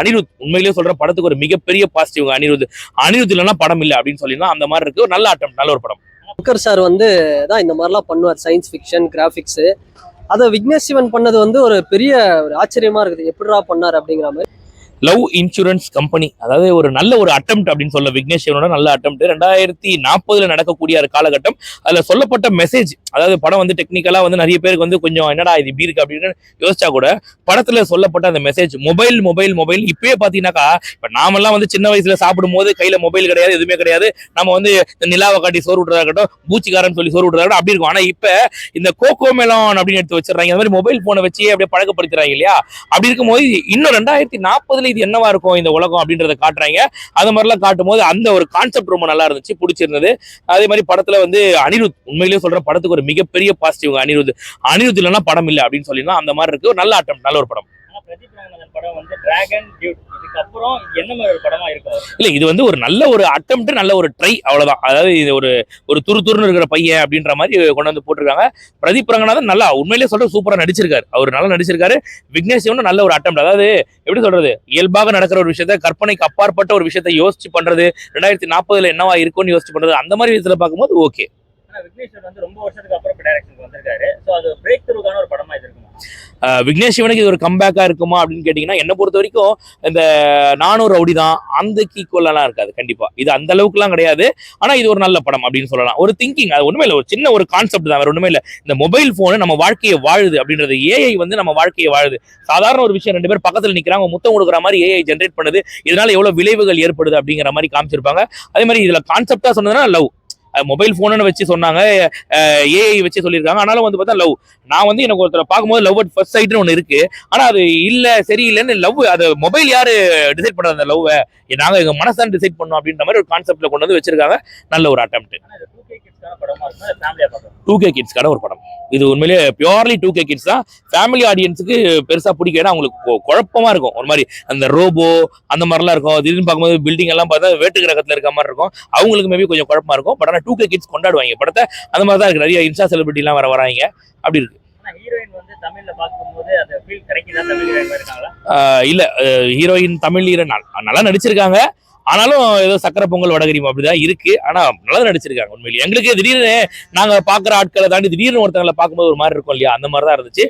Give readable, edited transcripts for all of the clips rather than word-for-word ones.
அனிருத் உண்மையிலேயே சொல்ற படத்துக்கு ஒரு மிகப்பெரிய பாசிட்டிவ் அனிருத் இல்லைன்னா படம் இல்லை அப்படின்னு சொல்லிடலாம். அந்த மாதிரி இருக்கு. ஒரு நல்ல ஆட்டம், நல்ல ஒரு படம். சங்கர் சார் தான் இந்த மாதிரிலாம் பண்ணுவார், சயின்ஸ் ஃபிக்ஷன் கிராஃபிக்ஸ். அதை விக்னேஷ் சிவன் பண்ணது ஒரு பெரிய ஒரு ஆச்சரியமா இருக்குது, எப்படிடா பண்ணார் அப்படிங்கிற மாதிரி. லவ் இன்சூரன்ஸ் கம்பெனி, அதாவது ஒரு நல்ல ஒரு அட்டெம்ப்ட் அப்படின்னு சொல்ல விக்னேஷ் சிவனோட நல்ல அட்டெம்ப்ட். 2040 நடக்கக்கூடிய ஒரு காலகட்டம். அதுல சொல்லப்பட்ட மெசேஜ், அதாவது படம் டெக்னிக்கலா நிறைய பேருக்கு கொஞ்சம் என்னடா இது இப்படி இருக்கு அப்படின்னு யோசிச்சா கூட படத்துல சொல்லப்பட்ட அந்த மெசேஜ், மொபைல் மொபைல் மொபைல். இப்பயே பாத்தீங்கன்னாக்கா இப்ப நாமெல்லாம் சின்ன வயசுல சாப்பிடும் போது கையில மொபைல் கிடையாது, எதுவுமே கிடையாது. நம்ம நிலாவை காட்டி சோறு விட்டுறதா இருக்கட்டும், பூச்சிக்காரன் சொல்லி சோறு விட்டுறதா இருக்கட்டும், அப்படி இருக்கும். ஆனா இப்ப இந்த கோகோ மெலான் அப்படின்னு எடுத்து வச்சிடறாங்க. அந்த மாதிரி மொபைல் போனை வச்சு அப்படியே பழக்கப்படுத்துறாங்க இல்லையா? அப்படி இருக்கும்போது இன்னும் 2040 இது என்னவா இருக்கும் இந்த உலகம் அப்படின்றத காட்டுறாங்க. அது மாதிரிலாம் காட்டும் போது அந்த ஒரு கான்செப்ட் ரொம்ப நல்லா இருந்துச்சு, பிடிச்சிருந்தது. அதே மாதிரி படத்துல அனிருத் உண்மையிலேயே சொல்ற படத்துக்கு ஒரு மிகப்பெரிய பாசிட்டிவ் அனிருத் இல்லைன்னா படம் இல்லை அப்படின்னு சொல்லிடலாம். அந்த மாதிரி இருக்கு. ஒரு நல்ல ஆட்டம், நல்ல ஒரு படம். படம் டிராகன் டியூட், இதுக்கப்புறம் என்ன மாதிரி ஒரு படமா இருக்கும்? இல்ல, இது ஒரு நல்ல ஒரு அட்டெம்ப்ட், நல்ல ஒரு ட்ரை, அவ்வளவுதான். அதாவது இது ஒரு துருன்னு இருக்கிற பையன் அப்படின்ற மாதிரி கொண்டு போட்டிருக்காங்க. பிரதீப் ரங்கநாதன் நல்லா உண்மையிலேயே சொல்ற சூப்பரா நடிச்சிருக்காரு. அவர் நல்லா நடிச்சிருக்காரு. விக்னேஷ் சிவன் நல்ல ஒரு அட்டெம்ப்ட். அதாவது எப்படி சொல்றது, இயல்பாக நடக்கிற ஒரு விஷயத்த, கற்பனைக்கு அப்பாற்பட்ட ஒரு விஷயத்தை யோசிச்சு பண்றது, 2040 என்னவா இருக்கும்னு யோசிச்சு பண்றது, அந்த மாதிரி விஷயத்துல பார்க்கும்போது ஓகே. விக்னேஷ் சிவன் ரொம்ப வருஷத்துக்கு அப்புறம் டைரக்ஷனுக்கு வந்திருக்காரு. சோ அது பிரேக் த்ரூக்கான ஒரு படமா இருக்குமா? விக்னேஷ் சிவனுக்கு இது ஒரு கம்பேக்கா இருக்குமா அப்படின்னு கேட்டீங்கன்னா, என்ன பொறுத்த வரைக்கும் இந்த 400 ரவுடி தான், அந்த ஈக்குவலாம் இருக்காது கண்டிப்பா. இது அந்த அளவுக்கு எல்லாம் கிடையாது. ஆனா இது ஒரு நல்ல படம் அப்படின்னு சொல்லலாம். ஒரு திங்கிங், அது ஒண்ணுமே இல்லை, ஒரு சின்ன ஒரு கான்செப்ட் தான், வேற ஒண்ணுமே இல்லை. இந்த மொபைல் போன் நம்ம வாழ்க்கையை வாழுது அப்படின்றது, ஏஐ நம்ம வாழ்க்கையை வாழுது. சாதாரண ஒரு விஷயம், 2 பேர் பக்கத்துல நிக்கிறாங்க, முத்தம் கொடுக்குற மாதிரி ஏஐ ஜென்ரேட் பண்ணுது. இதனால எவ்வளவு விளைவுகள் ஏற்படுது அப்படிங்கிற மாதிரி காமிச்சிருப்பாங்க. அதே மாதிரி இதுல கான்செப்டா சொன்னதுன்னா லவ். மொபைல் போனை வச்சு சொன்னாங்க, ஏஐ வச்சு சொல்லியிருக்காங்க. ஆனாலும் பார்த்தா லவ். நான் எனக்கு ஒருத்தரை பார்க்கும்போது லவ் அட் ஃபர்ஸ்ட் சைட்னு ஒன்று இருக்கு. ஆனா அது இல்ல, சரியில்லைன்னு லவ், அது மொபைல் யாரு டிசைட் பண்றது? அந்த லவ் நாங்க எங்க மனசான் டிசைட் பண்ணோம் அப்படின்ற மாதிரி ஒரு கான்செப்ட்ல கொண்டு வச்சிருக்காங்க. நல்ல ஒரு அட்டெம்ப்ட். 2K கிட்ஸ்க்கான ஒரு படம். இது உண்மையிலேயே பியூர்லி 2K கிட்ஸ் தான். ஃபேமிலி ஆடியன்ஸுக்கு பெருசா பிடிக்கும். அவங்களுக்கு குழப்பமா இருக்கும், ஒரு மாதிரி அந்த ரோபோ அந்த மாதிரிலாம் இருக்கும். திடீர்னு பார்க்கும்போது பில்டிங் எல்லாம் பார்த்தா வேட்டு கிரகத்துல இருக்க மாதிரி இருக்கும். அவங்களுக்கு மேபி கொஞ்சம் குழப்பமா இருக்கும். பட் ஆனால் 2K கிட்ஸ் கொண்டாடுவாங்க படத்தை. அந்த மாதிரி தான் இருக்கு. நிறைய இன்ஸ்டா செலிபிரிட்டி எல்லாம் வராங்க, அப்படி இருக்கு. தமிழ்ல பார்க்கும்போது அந்த ஃபீல் கிடைக்குதா? தமிழ் ஹீரோயின் இருக்காங்களா? இல்ல, ஹீரோயின் தமிழ் ஹீரோயின் நல்லா நடிச்சிருக்காங்க. ஆனாலும் ஏதோ சக்கரை பொங்கல் வடகரி அப்படிதான் இருக்கு. ஆனா நல்லா நடிச்சிருக்காங்க. உண்மையிலேயே எங்களுக்கு திடீர்னு நாங்க பாக்குற ஆட்களை தாண்டி திடீர்னு ஒருத்தங்களை பார்க்கும்போது ஒரு மாதிரி இருக்கும் இல்லையா? அந்த மாதிரிதான் இருந்துச்சு.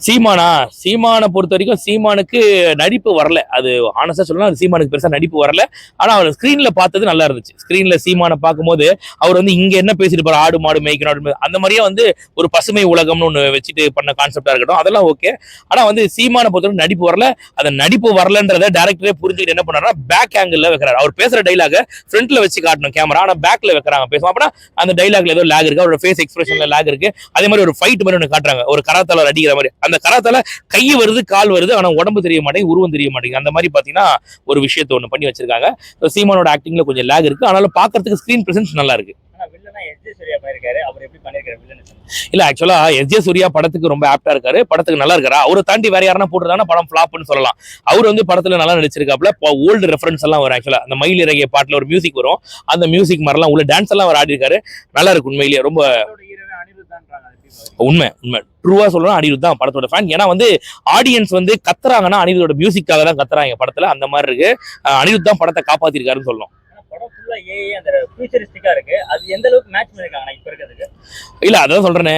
சீமானை பொறுத்த வரைக்கும் சீமானுக்கு நடிப்பு வரல. அது ஆனஸ்டா சொல்லலாம், சீமானுக்கு பெருசா நடிப்பு வரல. ஆனா அவர் ஸ்கிரீன்ல பார்த்தது நல்லா இருந்துச்சு. ஸ்கிரீன்ல சீமானை பார்க்கும்போது அவர் இங்க என்ன பேசிட்டு போற, ஆடு மாடு மேய்க்கணும், அந்த மாதிரியே ஒரு பசுமை உலகம்னு ஒண்ணு வச்சுட்டு பண்ண கான்செப்டா இருக்கட்டும், அதெல்லாம் ஓகே. ஆனா சீமானை பொறுத்தவரை நடிப்பு வரல. அந்த நடிப்பு வரலன்றத டைரக்டரே புரிஞ்சுக்கிட்டு என்ன பண்ணாருன்னா பேக் ஆங்கிள் வைக்கிறாரு. அவர் பேசுற டைலாக ஃப்ரண்ட்ல வச்சு காட்டணும் கேமரா, ஆனா பேக்ல வைக்கிறாங்க பேசுவோம். அப்படின்னா அந்த டைலாக்ல ஏதோ லேக் இருக்கு, அவரோட ஃபேஸ் எக்ஸ்பிரஷன்ல லேக் இருக்கு. அதே மாதிரி ஒரு ஃபைட் மாதிரி ஒன்று காட்டுறாங்க, ஒரு கராத்தால அடிக்கிற மாதிரி. அந்த கராத்தால கை வருது, கால் வருது, ஆனா உடம்பு தெரிய மாட்டேங்குது, உருவம் தெரிய மாட்டேங்குது. அந்த மாதிரி பாத்தீங்கன்னா ஒரு விஷயத்தை ஒண்ணு பண்ணி வச்சிருக்காங்க. சீமானோட ஆக்டிங்ல கொஞ்சம் லேக் இருக்கு. ஆனாலும் பாக்குறதுக்கு ஸ்கிரீன் பிரசன்ஸ் நல்லா இருக்கு. இல்ல, ஆக்சுவலா எஸ் ஜே சூர்யா படத்துக்கு ரொம்ப ஆப்டா இருக்காரு, படத்துக்கு நல்லா இருக்காரு. அவரை தாண்டி வேற யாரா போட்டுருந்தாங்கன்னா படம் ஃபிளாப்னு சொல்லலாம். அவர் படத்துல நல்லா நடிச்சிருக்காப்ல. ஓல்டு ரெஃபரன்ஸ் எல்லாம் வரும். ஆக்சுவலா அந்த மயில் இறங்கிய பாட்டுல ஒரு மியூசிக் வரும், அந்த மியூசிக் மாதிரிலாம் உள்ள டான்ஸ் எல்லாம் அவர் ஆடி இருக்காரு. நல்லா இருக்கு. உண்மையிலேயே ரொம்ப உண்மை ட்ரூவா சொல்லணும், அனிருத் தான் படத்தோட ஃபேன். ஏன்னா ஆடியன்ஸ் கத்துறாங்கன்னா அனிருத்தோட மியூசிக்காக தான் கத்துறாங்க படத்துல. அந்த மாதிரி இருக்கு. அனிருத் தான் படத்தை காப்பாத்திருக்காருன்னு சொல்லணும். இல்ல, அதான் சொல்றேனே,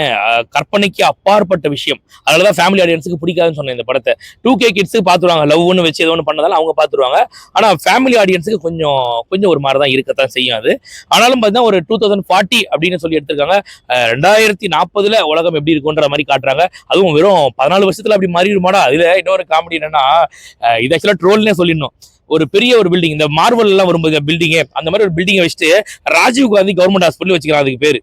கற்பனைக்கு அப்பாற்பட்ட விஷயம். அதனாலதான் ஃபேமிலி ஆடியன்ஸுக்கு பிடிக்காதுன்னு சொன்னேன் இந்த படத்தை. 2K கிட்ஸ் பாத்துருவாங்க, லவ்னு வச்சு ஏதோ ஒன்று பண்ணதால அவங்க பாத்துருவாங்க. ஆனா ஃபேமிலி ஆடியன்ஸுக்கு கொஞ்சம் ஒரு மாதிரிதான் இருக்கத்தான் செய்யும் அது. ஆனாலும் பார்த்தீங்கன்னா ஒரு 2040 அப்படின்னு சொல்லி எடுத்திருக்காங்க. 2040 உலகம் எப்படி இருக்குன்ற மாதிரி காட்டுறாங்க. அதுவும் வெறும் 14 வருஷத்துல அப்படி மாறிடுமாடா? இதுல இன்னொரு காமெடி என்னன்னா, இது ஆக்சுவலா ட்ரோல்னே சொல்லிடணும். ஒரு பெரிய ஒரு பில்டிங், இந்த மார்வல் எல்லாம் வரும்போது பில்டிங்கே, அந்த மாதிரி ஒரு பில்டிங்கை வச்சுட்டு ராஜீவ் காந்தி கவர்மெண்ட் ஹாஸ்பிட்டல் வச்சுக்கிறான் அதுக்கு பேரு.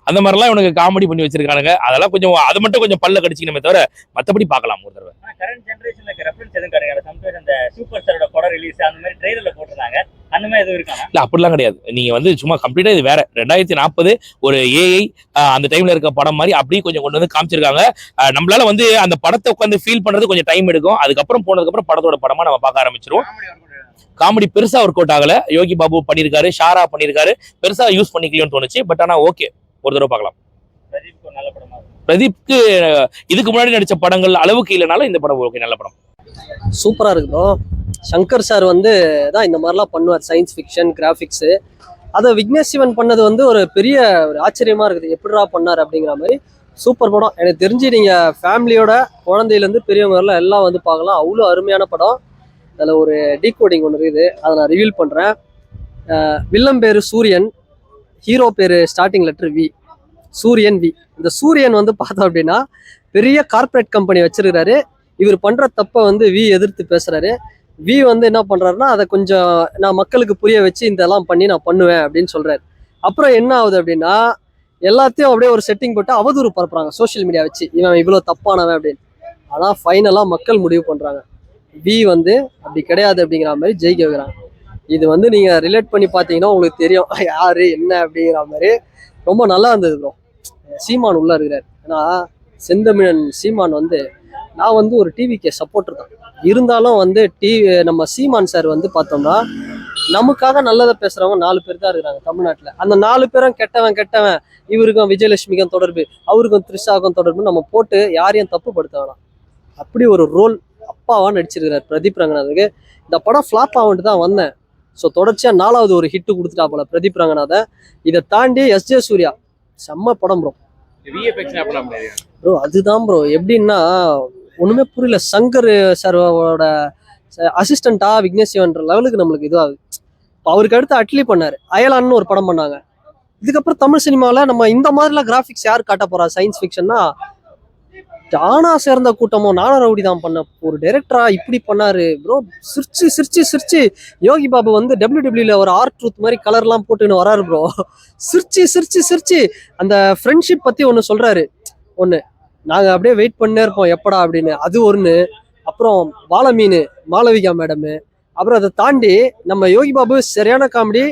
அந்த மாதிரிலாம் இவனுக்கு காமெடி பண்ணி வச்சிருக்கானுங்க. அதெல்லாம் கொஞ்சம் அது மட்டும் கொஞ்சம் பல்ல கடிச்சிக்கணுமே தவிர மற்றபடி பார்க்கலாம் ஒரு தடவை. கரண்ட் ஜெனரேஷன்ல ரெஃபரன்ஸ் எதுவும் கிடையாது. சம்டைம்ஸ் அந்த சூப்பர் ஸ்டாரோட படம் ரிலீஸ் அந்த மாதிரி ட்ரெய்லர்ல போட்டுருந்தாங்க, அந்த மாதிரி எதுவும் இருக்காங்க? இல்ல, அப்படிலாம் கிடையாது. நீங்க சும்மா கம்ப்ளீட்டா இது வேற 2040 ஒரு ஏஐ அந்த டைம்ல இருக்க படம் மாதிரி அப்படியே கொஞ்சம் கொண்டு காமிச்சிருக்காங்க. நம்மளால அந்த படத்தை உட்காந்து ஃபீல் பண்றது கொஞ்சம் டைம் எடுக்கும். அதுக்கப்புறம் போனதுக்கு அப்புறம் படத்தோட படமா நம்ம பார்க்க ஆரம்பிச்சிருவோம். காமெடி பெருசா ஒர்க் அவுட் ஆகல. யோகி பாபு பண்ணிருக்காரு, ஷாரா பண்ணிருக்காரு, பெருசா யூஸ் பண்ணிக்கலன்னு தோணுச்சு. பட் ஆனா ஓகே, ஒரு தடவை பார்க்கலாம். பிரதீப்க்கு இதுக்கு முன்னாடி நடிச்ச படங்கள் அளவுக்கு இல்லைனாலும் இந்த படம் ஓகே, நல்ல படம். சூப்பராக இருக்கு ப்ரோ. சங்கர் சார் வந்து தான் இந்த மாதிரிலாம் பண்ணுவார், சயின்ஸ் ஃபிக்ஷன் கிராஃபிக்ஸு. அதை விக்னேஷ் சிவன் பண்ணது வந்து ஒரு பெரிய ஒரு ஆச்சரியமா இருக்குது, எப்படிடா பண்ணார் அப்படிங்கிற மாதிரி. சூப்பர் படம். எனக்கு தெரிஞ்சு நீங்கள் ஃபேமிலியோட குழந்தையிலேருந்து பெரியவங்க வரலாம் எல்லாம் வந்து பார்க்கலாம், அவ்வளோ அருமையான படம். அதில் ஒரு டீகோடிங் ஒன்று இருக்குது, அதை நான் ரிவீல் பண்ணுறேன். வில்லம் பேர் சூரியன், ஹீரோ பேர் ஸ்டார்டிங் லெட்டர் வி, சூரியன் வி. இந்த சூரியன் வந்து பார்த்தோம் அப்படின்னா பெரிய கார்ப்பரேட் கம்பெனி வச்சிருக்கிறாரு. இவர் பண்ணுற தப்பை வந்து வி எதிர்த்து பேசுகிறாரு. வி வந்து என்ன பண்ணுறாருன்னா அதை கொஞ்சம் நான் மக்களுக்கு புரிய வச்சு இதெல்லாம் பண்ணி நான் பண்ணுவேன் அப்படின்னு சொல்கிறாரு. அப்புறம் என்ன ஆகுது அப்படின்னா எல்லாத்தையும் அப்படியே ஒரு செட்டிங் போட்டு அவதூறு பரப்புறாங்க சோஷியல் மீடியா வச்சு, இவன் இவ்வளோ தப்பானவன் அப்படின்னு. ஆனால் ஃபைனலாக மக்கள் முடிவு பண்ணுறாங்க வி வந்து அப்படி கிடையாது அப்படிங்கிற மாதிரி ஜெயிக்க வைக்கிறாங்க. இது வந்து நீங்கள் ரிலேட் பண்ணி பார்த்தீங்கன்னா உங்களுக்கு தெரியும் யார் என்ன அப்படிங்கிற மாதிரி. ரொம்ப நல்லா இருந்தது ப்ரோ. சீமான் உள்ளே இருக்கிறார். ஏன்னா செந்தமிழன் சீமான் வந்து நான் வந்து ஒரு டிவிக்கு சப்போர்ட்டர் தான், இருந்தாலும் வந்து நம்ம சீமான் சார் வந்து பார்த்தோம்னா நமக்காக நல்லதை பேசுறவங்க 4 பேர் தான் இருக்கிறாங்க தமிழ்நாட்டில். அந்த 4 பேரும் கெட்டவன் கெட்டவன், இவருக்கும் விஜயலட்சுமிக்கும் தொடர்பு, அவருக்கும் த்ரிஷாவுக்கும் தொடர்பு நம்ம போட்டு யாரையும் தப்பு படுத்த வேணாம். அப்படி ஒரு ரோல் அப்பாவா நடிச்சிருக்கிறார் பிரதீப் ரங்கநாதனுக்கு. இந்த படம் ஃப்ளாப் ஆகிட்டு தான் வந்தேன். ஸோ தொடர்ச்சியாக 4வது ஒரு ஹிட்டு கொடுத்துட்டா போல பிரதீப் ரங்கநாதன். இதை தாண்டி எஸ்ஜே சூர்யா செம்ம படம் ப்ரோ. ப்ரோ அதுதான் ப்ரோ, எப்படின்னா ஒண்ணுமே புரியல. சங்கர் சாரோட அசிஸ்டண்டா விக்னேஷ் சிவன்ற லெவலுக்கு நம்மளுக்கு இதுவாகுது. அவருக்கு அடுத்து அட்லி பண்ணாரு, அயலான்னு ஒரு படம் பண்ணாங்க. இதுக்கப்புறம் தமிழ் சினிமாவில் நம்ம இந்த மாதிரிலாம் கிராஃபிக்ஸ் யார் காட்ட போறா? சயின்ஸ் ஃபிக்ஷன்னா தானா சேர்ந்த கூட்டமோ நானா ரவுடி தான் பண்ண ஒரு டைரக்டரா இப்படி பண்ணாரு ப்ரோ. சிரிச்சு சிரிச்சு சிரிச்சு யோகி பாபு வந்து WWEல ஒரு ஆர்ட் ட்ரூத் மாதிரி கலர்லாம் போட்டுன்னு வராரு ப்ரோ. சிரிச்சு சிரிச்சு சிரிச்சு அந்த ஃப்ரெண்ட்ஷிப் பத்தி ஒன்று சொல்றாரு. ஒன்று நாங்கள் அப்படியே வெயிட் பண்ணே இருப்போம் எப்படா அப்படின்னு, அது ஒன்று. அப்புறம் வாழமீன் மாளவிகா மேடமு. அப்புறம் அதை தாண்டி நம்ம யோகி பாபு சரியான காமெடி.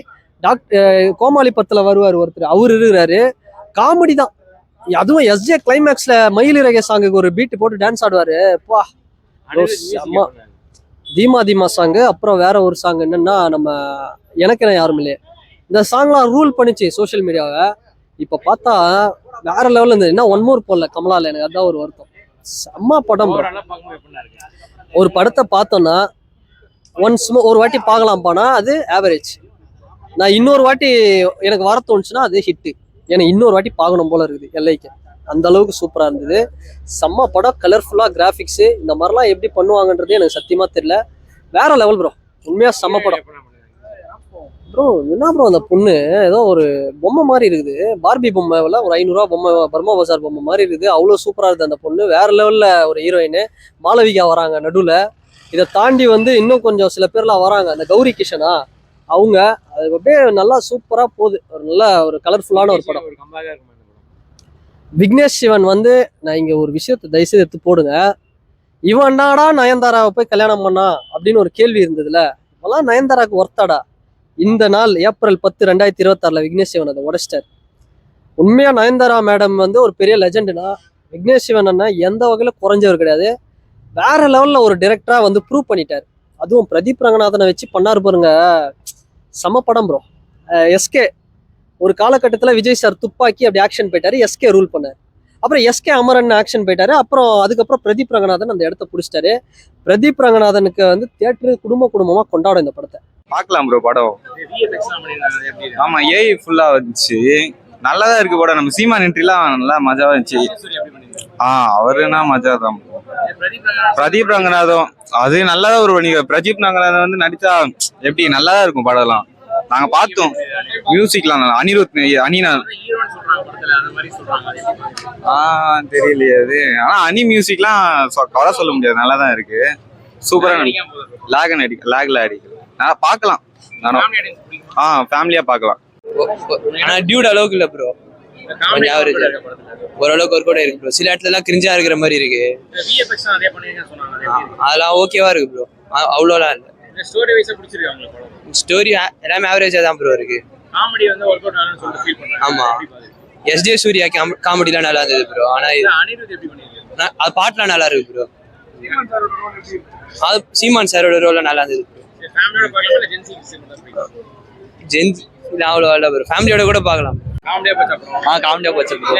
கோமாளி பத்தில் வருவார் ஒருத்தர், அவர் இருக்கிறாரு, காமெடி தான். அதுவும் எஸ்ஜே கிளைமேக்ஸ்ல மயிலிறகை சாங்குக்கு ஒரு பீட் போட்டு டான்ஸ் ஆடுவாரு. அம்மா தீமா தீமா சாங்கு. அப்புறம் வேற ஒரு சாங் என்னன்னா நம்ம எனக்கு யாரும் இல்லையே, இந்த சாங்லாம் ரூல் பண்ணிச்சு சோஷியல் மீடியாவை. இப்ப பார்த்தா வேற லெவல்ல இருந்து என்ன ஒன் மோர் போடல கமலால, எனக்கு அதான் ஒரு வருத்தம். செம்ம படம். ஒரு படத்தை பார்த்தோன்னா ஒரு வாட்டி பார்க்கலாம்ப்பானா அது ஆவரேஜ். நான் இன்னொரு வாட்டி எனக்கு வர தோணுச்சுன்னா அது ஹிட்டு. எனக்கு இன்னொரு வாட்டி பார்க்கணும் போல இருக்குது எல்லைக்கு. அந்த அளவுக்கு சூப்பரா இருந்தது. செம்ம படம், கலர்ஃபுல்லா கிராஃபிக்ஸ். இந்த மாதிரிலாம் எப்படி பண்ணுவாங்கன்றது எனக்கு சத்தியமா தெரியல. வேற லெவல் ப்ரோ, உண்மையா செம்ம படம் ப்ரோ. என்ன ப்ரோ அந்த பொண்ணு ஏதோ ஒரு பொம்மை மாதிரி இருக்குது, பார்பி பொம்மைல ஒரு 500 ரூபா பொம்மை, பர்மா பசார் பொம்மை மாதிரி இருக்குது. அவ்வளோ சூப்பரா இருக்குது அந்த பொண்ணு. வேற லெவல்ல ஒரு ஹீரோயின். மாளவிகா வராங்க நடுவில். இதை தாண்டி வந்து இன்னும் கொஞ்சம் சில பேர்லாம் வராங்க, அந்த கௌரி கிஷனா அவங்க. அது அப்படியே நல்லா சூப்பரா போகுது. ஒரு நல்ல ஒரு கலர்ஃபுல்லான ஒரு படம். விக்னேஷ் சிவன் வந்து நான் இங்க ஒரு விஷயத்தை தயவுசெய்து எடுத்து போடுங்க. இவன் என்னடா நயன்தாராவை போய் கல்யாணம் பண்ணா அப்படின்னு ஒரு கேள்வி இருந்ததுல, இப்பெல்லாம் நயன்தாராவுக்கு ஒர்த்தாடா. இந்த நாள் ஏப்ரல் 10, 2026 விக்னேஷ் சிவன் அதை உடைச்சிட்டார். உண்மையா நயன்தாரா மேடம் வந்து ஒரு பெரிய லெஜெண்டுனா, விக்னேஷ் சிவன் அண்ணா எந்த வகையில குறைஞ்சவர் கிடையாது. வேற லெவல்ல ஒரு டைரக்டரா வந்து ப்ரூவ் பண்ணிட்டார். அதுவும் பிரதீப் ரங்கநாதனை வச்சு பண்ணாரு பாருங்க, செம படம் ப்ரோ. எஸ்கே ஒரு காலகட்டத்தில் விஜய் சார் துப்பாக்கி அப்படி ஆக்ஷன் போயிட்டாரு, எஸ்கே ரூல் பண்ணார். அப்புறம் எஸ்கே அமரன் ஆக்ஷன் போயிட்டாரு. அப்புறம் அதுக்கப்புறம் பிரதீப் ரங்கநாதன் அந்த இடத்த பிடிச்சிட்டாரு. பிரதீப் ரங்கநாதனுக்கு வந்து தியேட்டரு குடும்பமா கொண்டாடும் இந்த படத்தை. பார்க்கலாம் ப்ரோ படம். ஆமா ஏஐ ஃபுல்லா வந்துச்சு, நல்லாதான் இருக்கு படம். நம்ம சீமான் என்ட்ரிலாம் நல்லா மஜாவா இருந்துச்சு. அவருனா மஜா தான். பிரதீப் ரங்கநாதன் அது நல்லாதான் ஒரு வணிக. பிரதீப் ரங்கநாதன் வந்து நடிச்சா எப்படி நல்லாதான் இருக்கும் படம்லாம். நாங்க பார்த்தோம். மியூசிக்லாம் அனிருத் அனினா தெரியலையே அது. ஆனா அனி மியூசிக்லாம் கவலை சொல்ல முடியாது, நல்லாதான் இருக்கு. சூப்பரா லேக்ல அடிக்கல. நான் பார்க்கலாம். ஃபேமிலியா பார்க்கலாம். ஆனா டியூட் அளவுக்கு இல்ல ப்ரோ, கொஞ்சம் ஆவரேஜ். ஓரளவுக்கு ஒரு கூட இருக்கு ப்ரோ. சில இடத்துல எல்லாம் கிரிஞ்சா இருக்கிற மாதிரி இருக்கு. அதெல்லாம் ஓகேவா இருக்கு ப்ரோ, அவ்வளோலாம் இல்லை. ஸ்டோரி எல்லாமே ஆவரேஜா தான் ப்ரோ இருக்கு. ஆமா எஸ்ஜே சூர்யா காமெடிலாம் நல்லா இருந்தது ப்ரோ. ஆனா அது பாட்டுலாம் நல்லா இருக்கு ப்ரோ. சீமான் சாரோட ரோல நல்லா இருந்தது ப்ரோ. ஜென்சி அவ்வளோ இல்லை ப்ரோ, ஃபேமிலியோட கூட பார்க்கலாம். காமெடியா போச்சு ப்ரோ.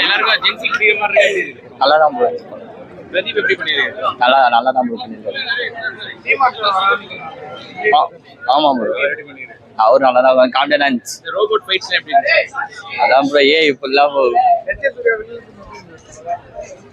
நல்லா தான் ப்ரோ. பிரதீப் எப்படி பண்ணிருக்காரு? நல்லா தான் ப்ரோ பண்ணியிருக்காரு. ஆமா ப்ரோ, அவர் நல்லா தான் கான்டென்ட் இருந்துச்சு. ரோபோட் ஃபைட்ஸ் எப்படி இருந்துச்சு? அதான் ப்ரோ ஏஐ ஃபுல்லா